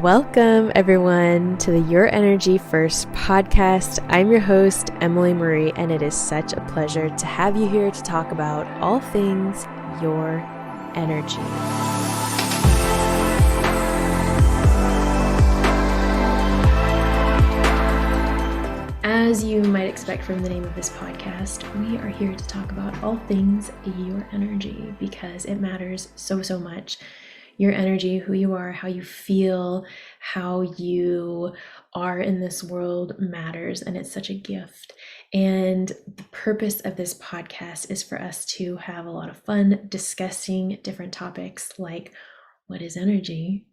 Welcome, everyone, to the Your Energy First podcast. I'm your host, Emily Marie, and it is such a pleasure to have you here to talk about all things your energy. As you might expect from the name of this podcast, we are here to talk about all things your energy because it matters so much. Your energy, who you are, how you feel, how you are in this world matters, and it's such a gift. And the purpose of this podcast is for us to have a lot of fun discussing different topics like what is energy?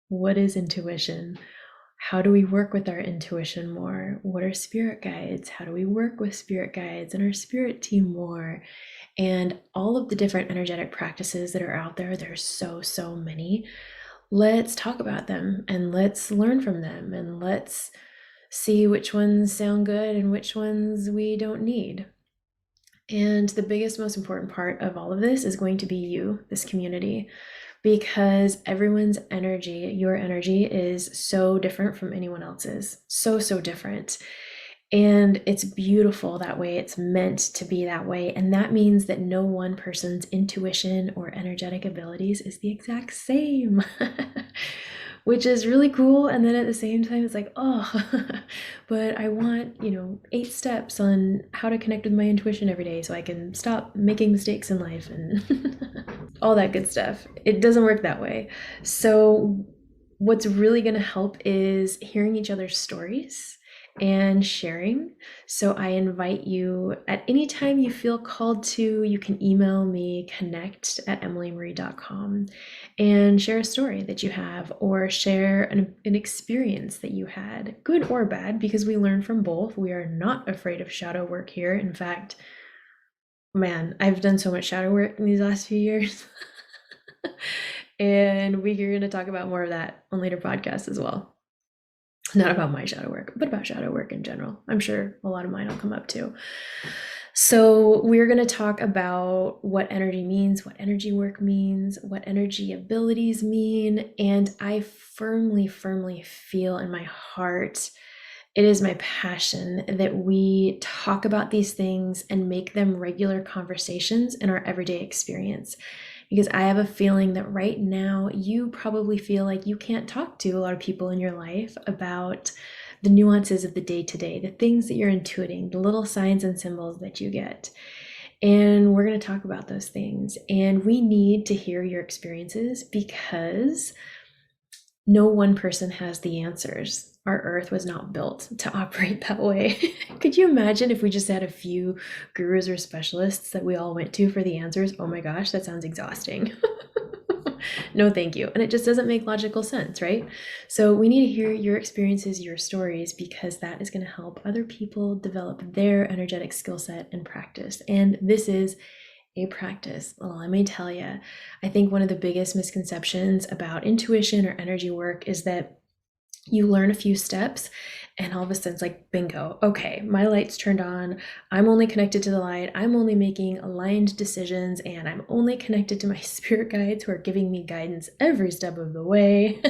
What is intuition? How do we work with our intuition more? What are spirit guides? How do we work with spirit guides and our spirit team more? And all of the different energetic practices that are out there, there's so many. Let's talk about them and let's learn from them and let's see which ones sound good and which ones we don't need. And the biggest, most important part of all of this is going to be you, this community, because everyone's energy, your energy, is so different from anyone else's. So different. And it's beautiful that way. It's meant to be that way. And that means that no one person's intuition or energetic abilities is the exact same, which is really cool. And then at the same time, it's like, oh, but I want, 8 steps on how to connect with my intuition every day so I can stop making mistakes in life and all that good stuff. It doesn't work that way. So what's really going to help is hearing each other's stories and sharing. So I invite you at any time you feel called to, you can email me, connect@emilymarie.com, and share a story that you have or share an experience that you had, good or bad, because we learn from both. We are not afraid of shadow work here. In fact, man, I've done so much shadow work in these last few years. And we're going to talk about more of that on later podcasts as well. Not about my shadow work, but about shadow work in general. I'm sure a lot of mine will come up too. So we're going to talk about what energy means, what energy work means, what energy abilities mean. And I firmly feel in my heart, it is my passion that we talk about these things and make them regular conversations in our everyday experience. Because I have a feeling that right now you probably feel like you can't talk to a lot of people in your life about the nuances of the day-to-day, the things that you're intuiting, the little signs and symbols that you get. And we're going to talk about those things. And we need to hear your experiences because no one person has the answers. Our earth was not built to operate that way. Could you imagine if we just had a few gurus or specialists that we all went to for the answers? Oh my gosh, that sounds exhausting. No, thank you. And it just doesn't make logical sense, right? So we need to hear your experiences, your stories, because that is going to help other people develop their energetic skill set and practice. And this is a practice. Well, let me tell you, I think one of the biggest misconceptions about intuition or energy work is that you learn a few steps and all of a sudden it's like, bingo, okay, my light's turned on. I'm only connected to the light. I'm only making aligned decisions and I'm only connected to my spirit guides who are giving me guidance every step of the way.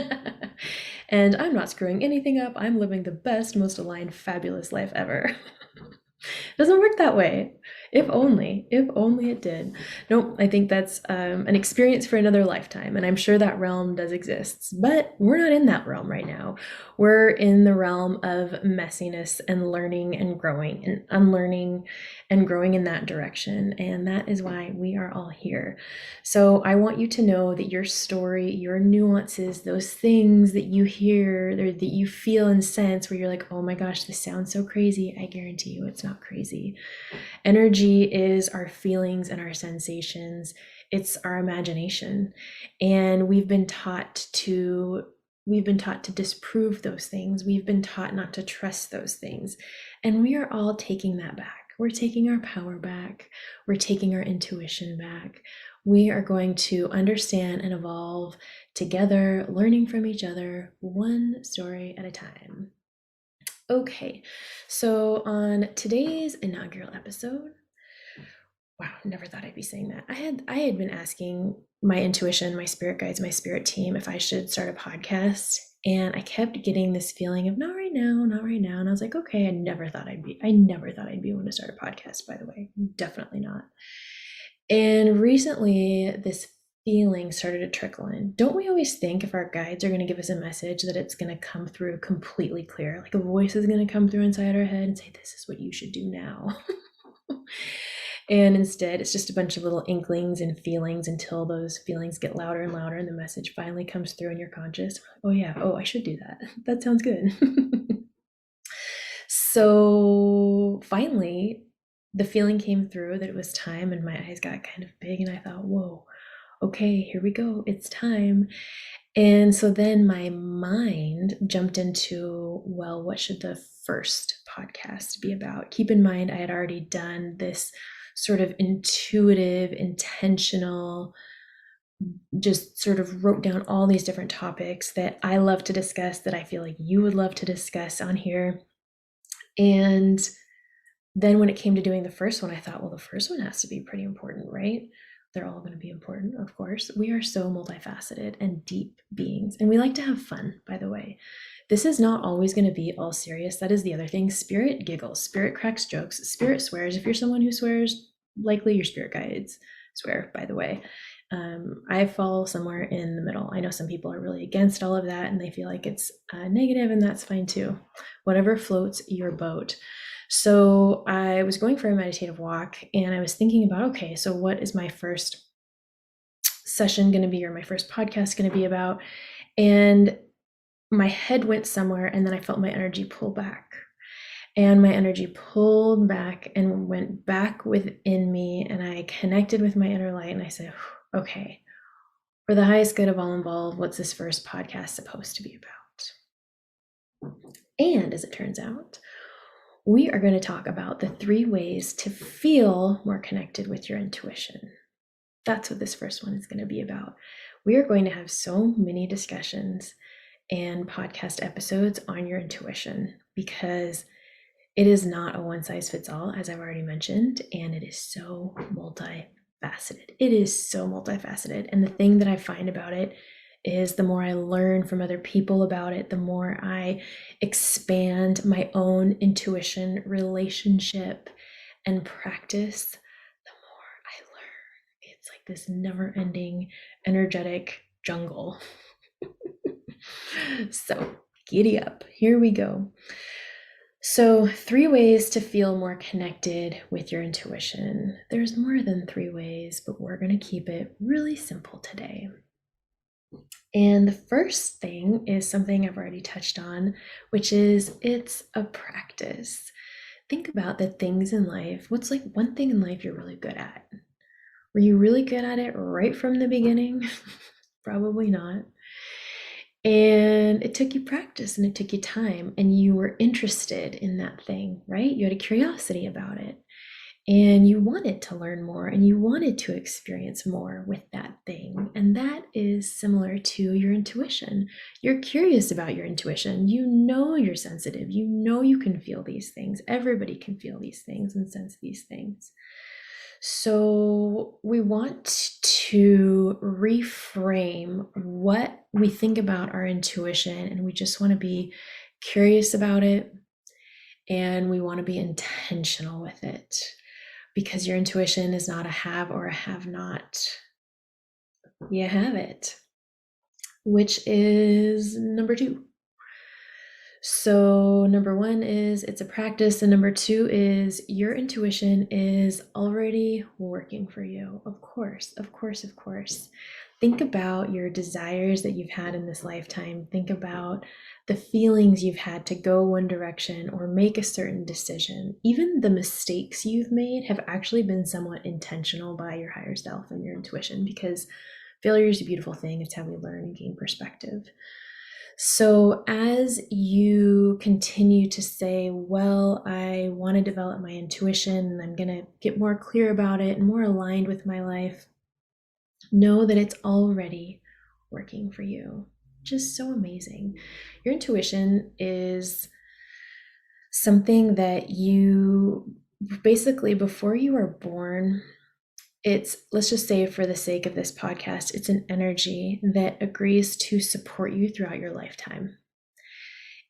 And I'm not screwing anything up. I'm living the best, most aligned, fabulous life ever. It doesn't work that way. If only it did. Nope, I think that's an experience for another lifetime. And I'm sure that realm does exist, but we're not in that realm right now. We're in the realm of messiness and learning and growing and unlearning and growing in that direction. And that is why we are all here. So I want you to know that your story, your nuances, those things that you hear or that you feel and sense where you're like, oh my gosh, this sounds so crazy. I guarantee you it's not crazy. Energy is our feelings and our sensations. It's our imagination. And we've been taught to disprove those things. We've been taught not to trust those things. And we are all taking that back. We're taking our power back. We're taking our intuition back. We are going to understand and evolve together, learning from each other, one story at a time. Okay, so on today's inaugural episode, wow, never thought I'd be saying that. I had been asking my intuition, my spirit guides, my spirit team if I should start a podcast. And I kept getting this feeling of not right now, not right now. And I was like, okay, I never thought I'd be able to start a podcast, by the way. Definitely not. And recently this feeling started to trickle in. Don't we always think if our guides are going to give us a message that it's going to come through completely clear? Like a voice is going to come through inside our head and say, this is what you should do now. And instead, it's just a bunch of little inklings and feelings until those feelings get louder and louder and the message finally comes through in your conscious. Oh, yeah. Oh, I should do that. That sounds good. So finally, the feeling came through that it was time, and my eyes got kind of big, and I thought, whoa, okay, here we go. It's time. And so then my mind jumped into, well, what should the first podcast be about? Keep in mind, I had already done this sort of intuitive, intentional, just sort of wrote down all these different topics that I love to discuss, that I feel like you would love to discuss on here. And then when it came to doing the first one, I thought, well, the first one has to be pretty important, right? They're all going to be important, of course. We are so multifaceted and deep beings, and we like to have fun, by the way. This is not always going to be all serious. That is the other thing. Spirit giggles, spirit cracks jokes, spirit swears. If you're someone who swears, likely your spirit guides swear, by the way. I fall somewhere in the middle. I know some people are really against all of that and they feel like it's negative, and that's fine too. Whatever floats your boat. So I was going for a meditative walk and I was thinking about, okay, so what is my first session going to be, or my first podcast going to be about? And my head went somewhere, and then I felt my energy pull back. And my energy pulled back and went back within me, and I connected with my inner light, and I said, okay, for the highest good of all involved, what's this first podcast supposed to be about? And as it turns out, we are going to talk about the 3 ways to feel more connected with your intuition. That's what this first one is going to be about. We are going to have so many discussions and podcast episodes on your intuition, because it is not a one size fits all, as I've already mentioned, and it is so multifaceted. It is so multifaceted. And the thing that I find about it is the more I learn from other people about it, the more I expand my own intuition relationship and practice, the more I learn. It's like this never ending energetic jungle. So giddy up. Here we go. So 3 ways to feel more connected with your intuition. There's more than 3 ways, but we're going to keep it really simple today. And the first thing is something I've already touched on, which is it's a practice. Think about the things in life. What's like one thing in life you're really good at? Were you really good at it right from the beginning? Probably not. And it took you practice and it took you time, and you were interested in that thing, right? You had a curiosity about it, and you wanted to learn more, and you wanted to experience more with that thing. And that is similar to your intuition. You're curious about your intuition. You know you're sensitive. You know you can feel these things. Everybody can feel these things and sense these things. So we want to reframe what we think about our intuition, and we just want to be curious about it, and we want to be intentional with it, because your intuition is not a have or a have not. You have it, which is number 2. So number 1 is it's a practice, and number 2 is your intuition is already working for you. Of course, of course, of course. Think about your desires that you've had in this lifetime. Think about the feelings you've had to go one direction or make a certain decision. Even the mistakes you've made have actually been somewhat intentional by your higher self and your intuition, because failure is a beautiful thing. It's how we learn and gain perspective. So as you continue to say, well, I want to develop my intuition and I'm going to get more clear about it and more aligned with my life, know that it's already working for you. Just so amazing. Your intuition is something that you basically, before you are born, let's just say for the sake of this podcast, it's an energy that agrees to support you throughout your lifetime.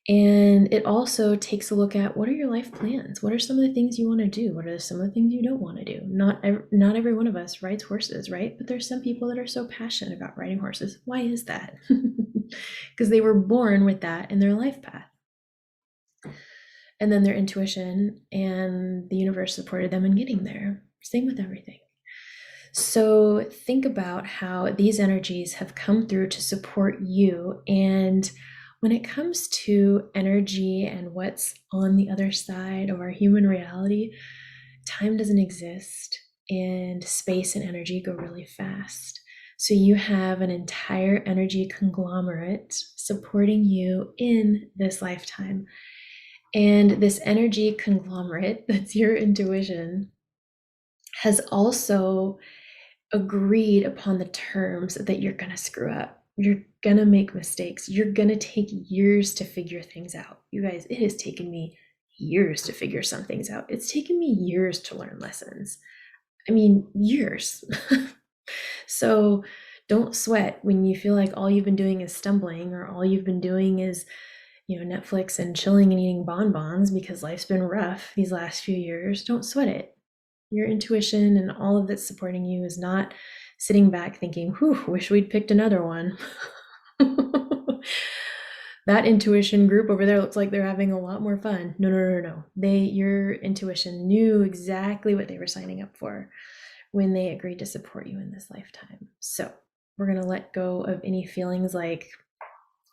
And it also takes a look at, what are your life plans? What are some of the things you want to do? What are some of the things you don't want to do? Not every one of us rides horses, right? But there's some people that are so passionate about riding horses. Why is that? Because they were born with that in their life path. And then their intuition and the universe supported them in getting there. Same with everything. So think about how these energies have come through to support you. And when it comes to energy and what's on the other side of our human reality, time doesn't exist, and space and energy go really fast. So you have an entire energy conglomerate supporting you in this lifetime. And this energy conglomerate, that's your intuition, has also agreed upon the terms that you're going to screw up. You're going to make mistakes. You're going to take years to figure things out. You guys, it has taken me years to figure some things out. It's taken me years to learn lessons. I mean, years. So don't sweat when you feel like all you've been doing is stumbling, or all you've been doing is, Netflix and chilling and eating bonbons because life's been rough these last few years. Don't sweat it. Your intuition and all of that's supporting you is not sitting back thinking, whew, wish we'd picked another one. That intuition group over there looks like they're having a lot more fun. No. Your intuition knew exactly what they were signing up for when they agreed to support you in this lifetime. So we're going to let go of any feelings like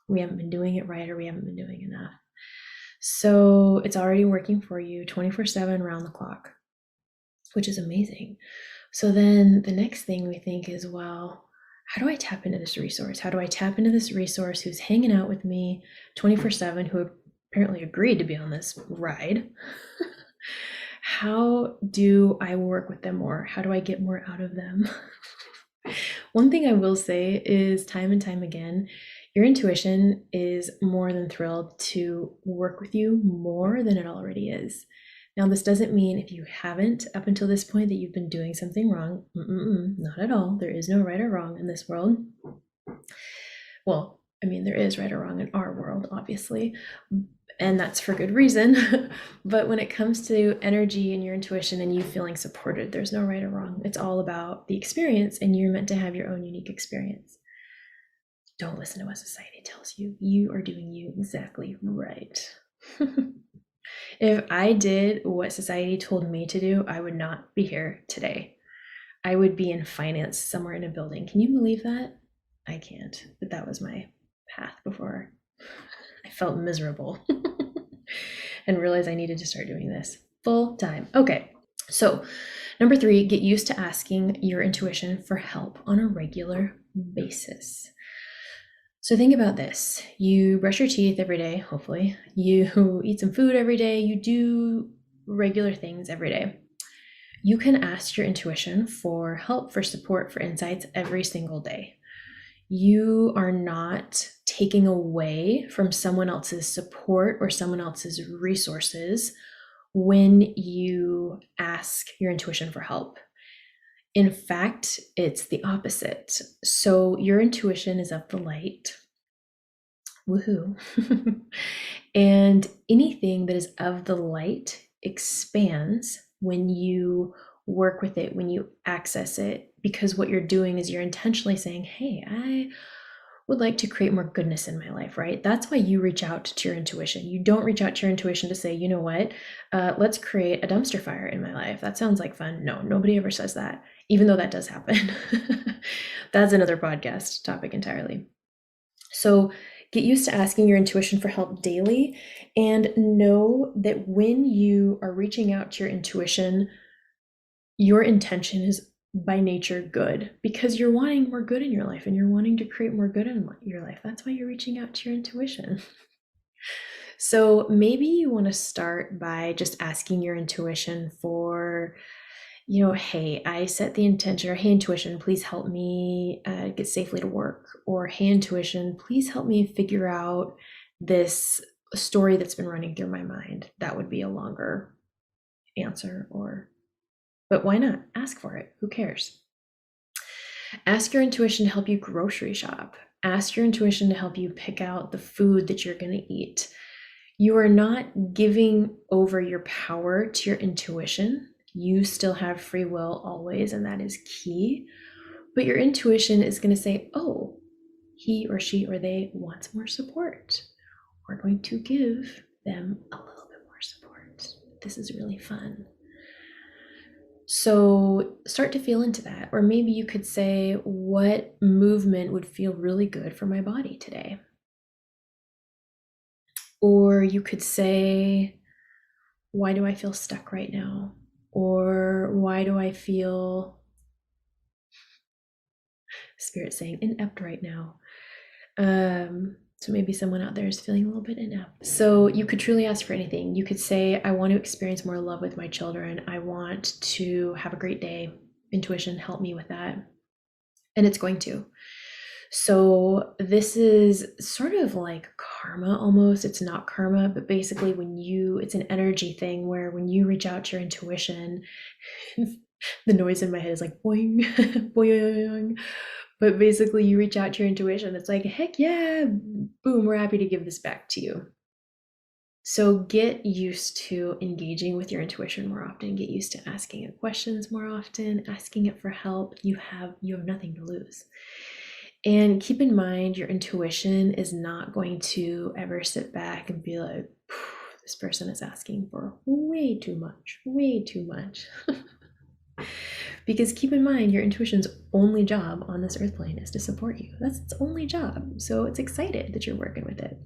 we haven't been doing it right or we haven't been doing enough. So it's already working for you 24/7 around the clock, which is amazing. So then the next thing we think is, well, how do I tap into this resource? How do I tap into this resource who's hanging out with me 24/7, who apparently agreed to be on this ride? How do I work with them more? How do I get more out of them? One thing I will say is, time and time again, your intuition is more than thrilled to work with you more than it already is. Now, this doesn't mean if you haven't up until this point that you've been doing something wrong. Not at all. There is no right or wrong in this world. Well, I mean, there is right or wrong in our world, obviously, and that's for good reason. But when it comes to energy and your intuition and you feeling supported, there's no right or wrong. It's all about the experience, and you're meant to have your own unique experience. Don't listen to what society tells you. You are doing you exactly right. If I did what society told me to do, I would not be here today. I would be in finance somewhere in a building. Can you believe that? I can't, but that was my path before I felt miserable and realized I needed to start doing this full time. Okay, so number 3, get used to asking your intuition for help on a regular basis. So think about this. You brush your teeth every day, hopefully. You eat some food every day. You do regular things every day. You can ask your intuition for help, for support, for insights every single day. You are not taking away from someone else's support or someone else's resources when you ask your intuition for help. In fact, it's the opposite. So your intuition is of the light. Woohoo. And anything that is of the light expands when you work with it, when you access it, because what you're doing is you're intentionally saying, hey, I would like to create more goodness in my life, right? That's why you reach out to your intuition. You don't reach out to your intuition to say, you know what, let's create a dumpster fire in my life. That sounds like fun. No, nobody ever says that, even though that does happen. That's another podcast topic entirely. So get used to asking your intuition for help daily, and know that when you are reaching out to your intuition, your intention is by nature good, because you're wanting more good in your life and you're wanting to create more good in your life. That's why you're reaching out to your intuition. So maybe you want to start by just asking your intuition for, hey, I set the intention, or hey, intuition, please help me get safely to work, or hey, intuition, please help me figure out this story that's been running through my mind. That would be a longer answer or but why not? Ask for it. Who cares? Ask your intuition to help you grocery shop. Ask your intuition to help you pick out the food that you're going to eat. You are not giving over your power to your intuition. You still have free will always, and that is key. But your intuition is going to say, oh, he or she or they wants more support. We're going to give them a little bit more support. This is really fun. So start to feel into that. Or maybe you could say, what movement would feel really good for my body today? Or you could say, why do I feel stuck right now? Or why do I feel, Spirit saying, inept right now? So maybe someone out there is feeling a little bit inept. So you could truly ask for anything. You could say, I want to experience more love with my children. I want to have a great day. Intuition, help me with that. And it's going to. So this is sort of like karma almost. It's not karma, but basically it's an energy thing where when you reach out to your intuition, the noise in my head is like boing, boing. But basically you reach out to your intuition. It's like, heck yeah, boom, we're happy to give this back to you. So get used to engaging with your intuition more often. Get used to asking it questions more often, asking it for help. You have nothing to lose. And keep in mind, your intuition is not going to ever sit back and be like, this person is asking for way too much, way too much. Because keep in mind, your intuition's only job on this earth plane is to support you. That's its only job. So it's excited that you're working with it.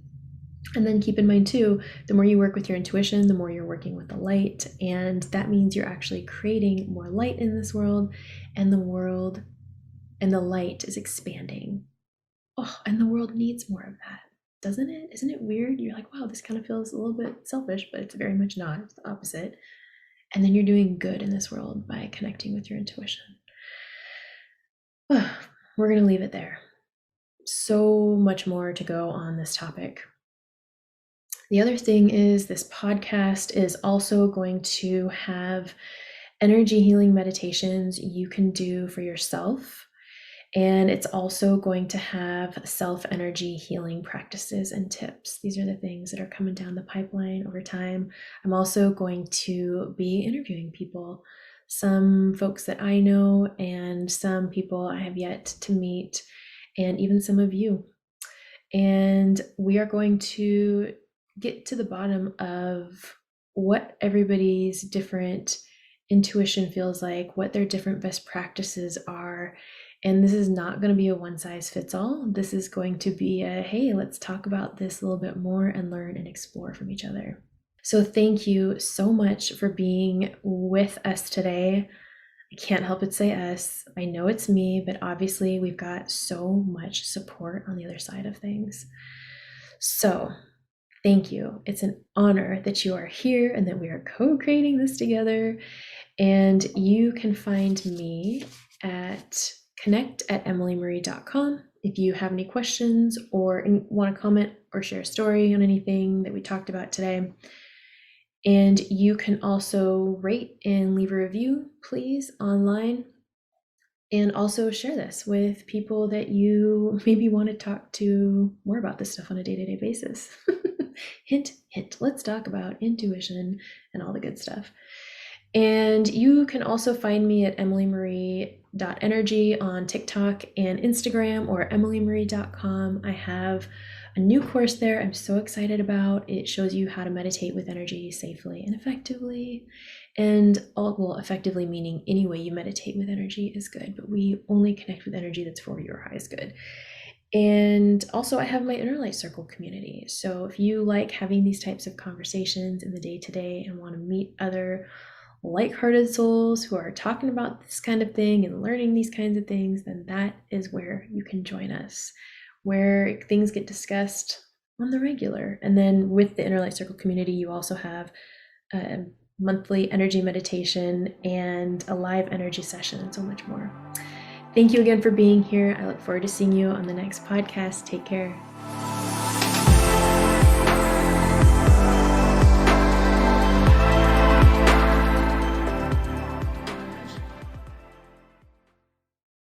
And then keep in mind too, the more you work with your intuition, the more you're working with the light. And that means you're actually creating more light in this world, and the light is expanding. Oh, and the world needs more of that, doesn't it? Isn't it weird? You're like, wow, this kind of feels a little bit selfish, but it's very much not. It's the opposite. And then you're doing good in this world by connecting with your intuition. We're going to leave it there. So much more to go on this topic. The other thing is this podcast is also going to have energy healing meditations you can do for yourself. And it's also going to have self-energy healing practices and tips. These are the things that are coming down the pipeline over time. I'm also going to be interviewing people, some folks that I know and some people I have yet to meet, and even some of you. And we are going to get to the bottom of what everybody's different intuition feels like, what their different best practices are. And this is not going to be a one size fits all. This is going to be a, hey, let's talk about this a little bit more and learn and explore from each other. So thank you so much for being with us today. I can't help but say us. I know it's me, but obviously we've got so much support on the other side of things. So thank you. It's an honor that you are here and that we are co-creating this together. And you can find me at connect@emilymarie.com if you have any questions or want to comment or share a story on anything that we talked about today. And you can also rate and leave a review, please, online. And also share this with people that you maybe want to talk to more about this stuff on a day-to-day basis. Hint, hint, let's talk about intuition and all the good stuff. And you can also find me at emilymarie.energy on TikTok and Instagram, or emilymarie.com. I have a new course there I'm so excited about. It shows you how to meditate with energy safely and effectively. And effectively meaning any way you meditate with energy is good, but we only connect with energy that's for your highest good. And also I have my Inner Light Circle community. So if you like having these types of conversations in the day-to-day and want to meet other like-hearted souls who are talking about this kind of thing and learning these kinds of things, then that is where you can join us, where things get discussed on the regular. And then with the Inner Light Circle community, you also have a monthly energy meditation and a live energy session and so much more. Thank you again for being here. I look forward to seeing you on the next podcast. Take care.